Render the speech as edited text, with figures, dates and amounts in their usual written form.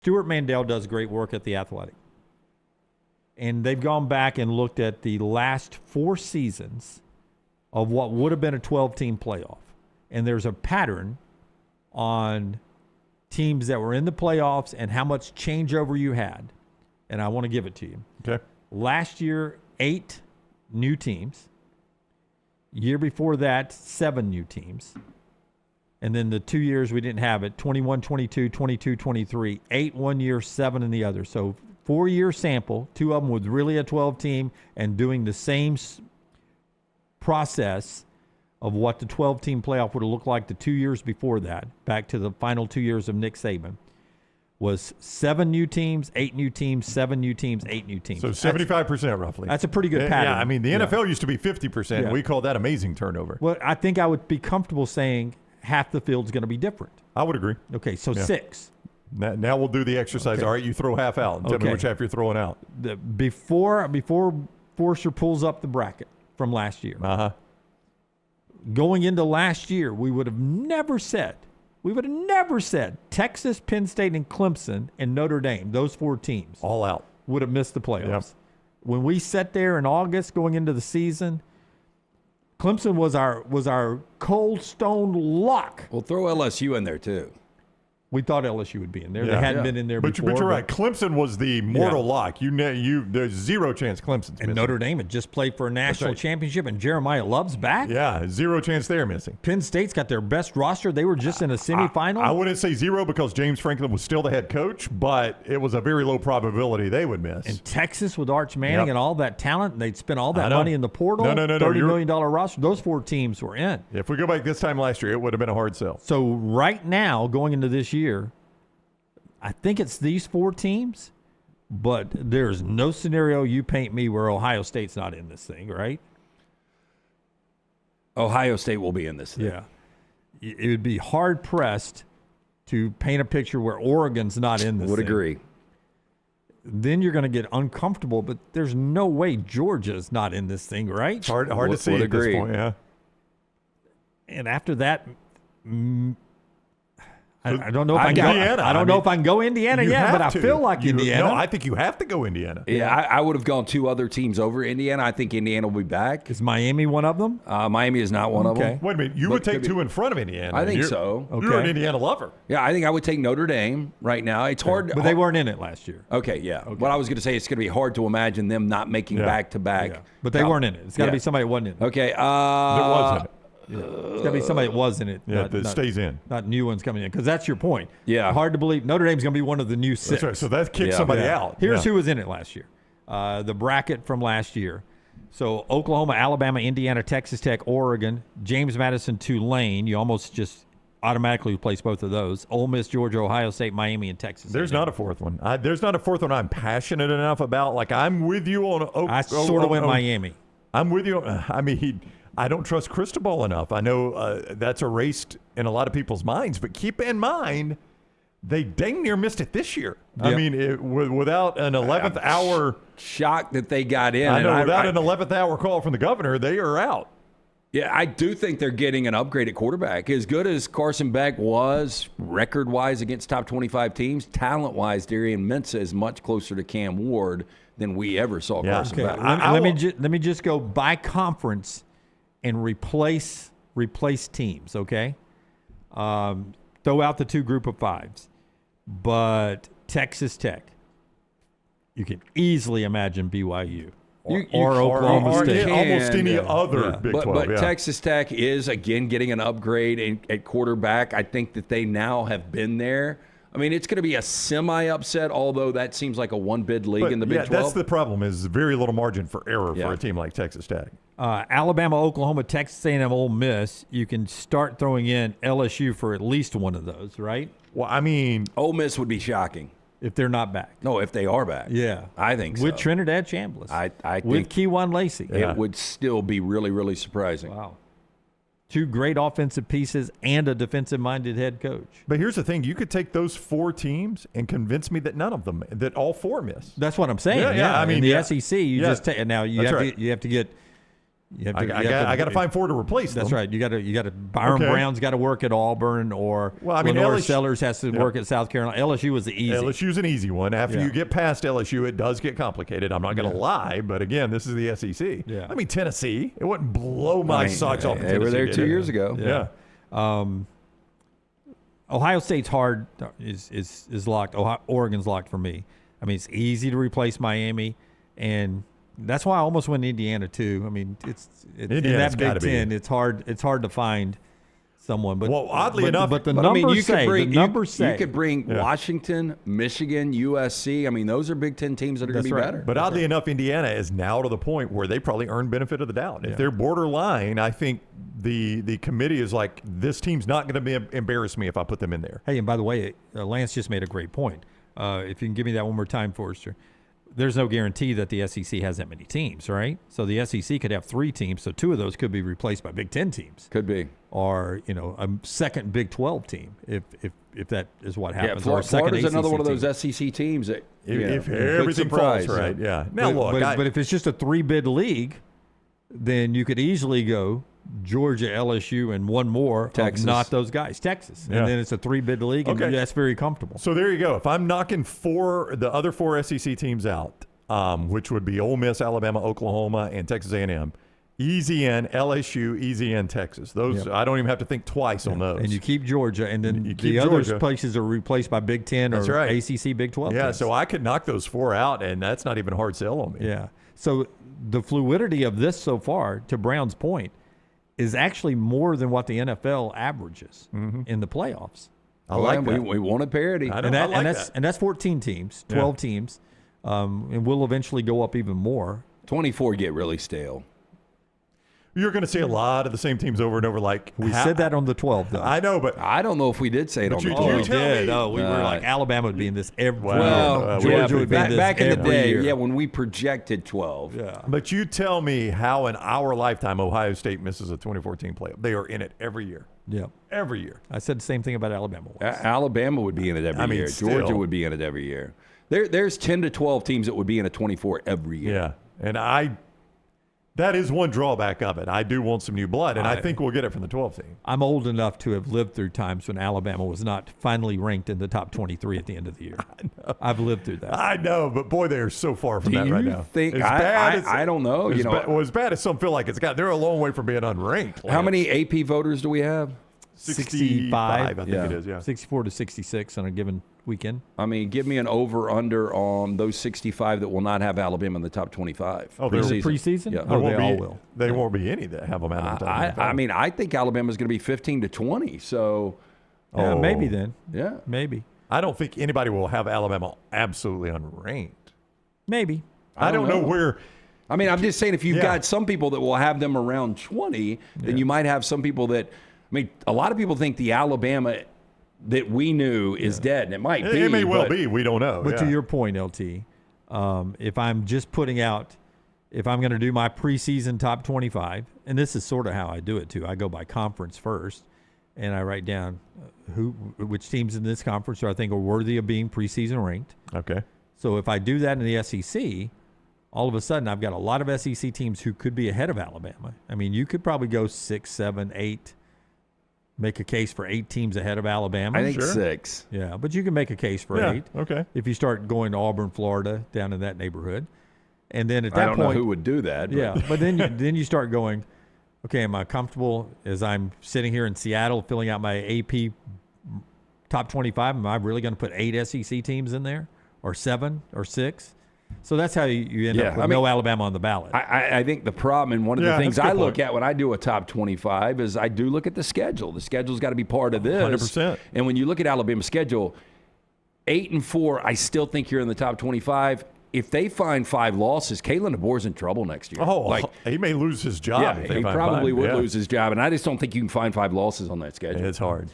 Stewart Mandel does great work at The Athletic. And they've gone back and looked at the last 4 seasons of what would have been a 12-team playoff. And there's a pattern on teams that were in the playoffs and how much changeover you had. And I want to give it to you. Okay. Last year, 8 new teams. Year before that, 7 new teams. And then the 2 years we didn't have it, 21, 22, 22, 23, 8 one year, 7 in the other. So 4-year sample, 2 of them with really a 12-team and doing the same process of what the 12-team playoff would have looked like the 2 years before that, back to the final 2 years of Nick Saban, was 7 new teams, 8 new teams, 7 new teams, 8 new teams. So 75% roughly. That's a pretty good pattern. Yeah, I mean, the NFL used to be 50%. Yeah. We call that amazing turnover. Well, I think I would be comfortable saying half the field's going to be different. I would agree. Okay, so 6. Now we'll do the exercise. Okay. All right, you throw half out. And tell me which half you're throwing out. Before Forster pulls up the bracket from last year, going into last year, we would have never said Texas, Penn State, and Clemson and Notre Dame, those 4 teams, all out, would have missed the playoffs. Yep. When we sat there in August going into the season, Clemson was our cold stone lock. We'll throw LSU in there too. We thought LSU would be in there. They hadn't been in there before. But you're right. Clemson was the mortal lock. There's zero chance Clemson's missing. And Notre Dame had just played for a national championship, and Jeremiah Love's back. Yeah, zero chance they're missing. Penn State's got their best roster. They were just in a semifinal. I wouldn't say zero because James Franklin was still the head coach, but it was a very low probability they would miss. And Texas with Arch Manning and all that talent, and they'd spent all that money in the portal. No. $30 million roster. Those 4 teams were in. If we go back this time last year, it would have been a hard sell. So right now, going into this year, I think it's these 4 teams, but there's no scenario you paint me where Ohio State's not in this thing, right? Ohio State will be in this thing. Yeah. It would be hard-pressed to paint a picture where Oregon's not in this Would thing. agree. Then you're going to get uncomfortable, but there's no way Georgia's not in this thing, right? It's hard to see at this point, yeah. And after that, I don't know if Indiana. I don't know if I can go Indiana yet, but I feel like Indiana. No, I think you have to go Indiana. Yeah, I would have gone 2 other teams over Indiana. I think Indiana will be back. Is Miami one of them? Miami is not one of them. Wait a minute. You would take 2 in front of Indiana. I think so. You're an Indiana lover. Yeah, I think I would take Notre Dame right now. It's hard. But they weren't in it last year. Okay, yeah. What I was going to say, it's going to be hard to imagine them not making back-to-back. Yeah. But they weren't in it. It's got to be somebody that wasn't in it. Okay. There was in it. It's got to be somebody that was in it. Yeah, that stays in. Not new ones coming in. Because that's your point. Yeah. Hard to believe. Notre Dame's going to be one of the new 6. That's right. So that kicks somebody out. Here's who was in it last year. The bracket from last year. So Oklahoma, Alabama, Indiana, Texas Tech, Oregon, James Madison, Tulane. You almost just automatically replace both of those. Ole Miss, Georgia, Ohio State, Miami, and Texas. There's not a 4th one. There's not a 4th one I'm passionate enough about. Like, I'm with you on I sort of went Miami. I'm with you. I mean, I don't trust Cristobal enough. I know that's erased in a lot of people's minds, but keep in mind, they dang near missed it this year. Yep. I mean, without an 11th hour. Shocked that they got in. I know, without an 11th hour call from the governor, they are out. Yeah, I do think they're getting an upgrade at quarterback. As good as Carson Beck was record-wise against top 25 teams, talent-wise, Darian Mensah is much closer to Cam Ward than we ever saw Carson Beck. Let me just go by conference and replace teams, okay? Throw out the 2 group of 5s. But Texas Tech, you can easily imagine BYU or Oklahoma State. Almost any other Big 12. But Texas Tech is, again, getting an upgrade at quarterback. I think that they now have been there. I mean, it's going to be a semi-upset, although that seems like a one-bid league in the Big 12. That's the problem, is very little margin for error for a team like Texas Tech. Alabama, Oklahoma, Texas A&M, Ole Miss, you can start throwing in LSU for at least one of those, right? Well, I mean, Ole Miss would be shocking. If they're not back. No, if they are back. Yeah. I think so. With Trinidad Chambliss. I think with Keywan Lacey. It would still be really, really surprising. Wow. 2 great offensive pieces and a defensive-minded head coach. But here's the thing. You could take those 4 teams and convince me that that all 4 miss. That's what I'm saying. Yeah. I mean, in the SEC, you just take – now you have to get You have I got to find 4 to replace them. That's right. You got to. Byron Okay. Brown's got to work at Auburn, or Lenore Sellers has to work at South Carolina. LSU was the easy. LSU's an easy one. After you get past LSU, it does get complicated. I'm not going to lie, but again, this is the SEC. Yeah. I mean, Tennessee. It wouldn't blow my socks off. They were there 2 years ago. Yeah. Ohio State's hard is locked. Oregon's locked for me. I mean, it's easy to replace Miami, and that's why I almost went Indiana too. I mean, it's in that Big Ten. It's hard to find someone. But oddly enough, the numbers say you could bring Washington, Michigan, USC. I mean, those are Big Ten teams that are going to be better. But oddly enough, Indiana is now to the point where they probably earn benefit of the doubt. If they're borderline, I think the committee is like, this team's not going to embarrass me if I put them in there. Hey, and by the way, Lance just made a great point. If you can give me that one more time, Forrester. There's no guarantee that the SEC has that many teams, right? So the SEC could have 3 teams, so 2 of those could be replaced by Big Ten teams. Could be. Or, a second Big 12 team, if that is what happens. Yeah, or a second Florida's ACC another one of team. those SEC teams that If everything falls right, yeah. Now, but if it's just a 3-bid league, then you could easily go Georgia, LSU, and one more. Texas. Not those guys. Texas. Yeah. And then it's a 3-bid league, and that's very comfortable. So there you go. If I'm knocking the other 4 SEC teams out, which would be Ole Miss, Alabama, Oklahoma, and Texas A&M, easy in LSU, easy in Texas. Those I don't even have to think twice on those. And you keep Georgia, and then the other places are replaced by Big Ten or ACC, Big 12 Yeah, teams. so I could knock those 4 out, and that's not even a hard sell on me. Yeah. So the fluidity of this so far, to Brown's point, is actually more than what the NFL averages in the playoffs. I like that. We wanted parity. And that's 14 teams, 12 teams, and we'll eventually go up even more. 24 get really stale. You're going to see a lot of the same teams over and over. Like we said that on the 12, though. I know, but I don't know if we did say it on the 12. We did. We were like Alabama would be in this every year. Georgia would be in this back in the day. Year. Yeah, when we projected 12. Yeah. But you tell me how in our lifetime Ohio State misses a 2014 playoff. They are in it every year. Yeah. Every year. I said the same thing about Alabama. Alabama would be in it every year. Georgia would be in it every year. There's 10 to 12 teams that would be in a 24 every year. Yeah. And that is one drawback of it. I do want some new blood, and I think we'll get it from the 12 team. I'm old enough to have lived through times when Alabama was not finally ranked in the top 23 at the end of the year. I know. I've lived through that. I know, but boy, they are so far from that right now. I don't know. As bad as some feel like it's got, they're a long way from being unranked. How many AP voters do we have? 65, I think it is, 64 to 66 on a given weekend. I mean, give me an over-under on those 65 that will not have Alabama in the top 25. Oh, preseason? Yeah. They all will. There won't be any that have them out of the top 25. I mean, I think Alabama's going to be 15 to 20, so... Yeah, maybe then. Yeah. Maybe. I don't think anybody will have Alabama absolutely unranked. Maybe. I don't know where... I mean, I'm just saying if you've got some people that will have them around 20, then you might have some people that... I mean, a lot of people think the Alabama that we knew is dead, and it might be. It may well be. We don't know. But to your point, LT, if I'm just putting out, if I'm going to do my preseason top 25, and this is sort of how I do it too. I go by conference first, and I write down which teams in this conference I think are worthy of being preseason ranked. Okay. So if I do that in the SEC, all of a sudden I've got a lot of SEC teams who could be ahead of Alabama. I mean, you could probably go 6, 7, 8. Make a case for 8 teams ahead of Alabama. I think 6. Yeah, but you can make a case for 8. Okay. If you start going to Auburn, Florida, down in that neighborhood, and then at that I don't point, know who would do that. But. Yeah, but then you start going, okay, am I comfortable as I'm sitting here in Seattle filling out my AP top 25? Am I really going to put 8 SEC teams in there, or 7 or 6? So that's how you end up with no Alabama on the ballot. I think the problem, and one of the things I look at when I do a top 25 is I do look at the schedule. The schedule's got to be part of this. 100%. And when you look at Alabama's schedule, 8-4, I still think you're in the top 25. If they find 5 losses, Kalen DeBoer's in trouble next year. Oh, he may lose his job. Yeah, he probably would lose his job. And I just don't think you can find 5 losses on that schedule. It's hard.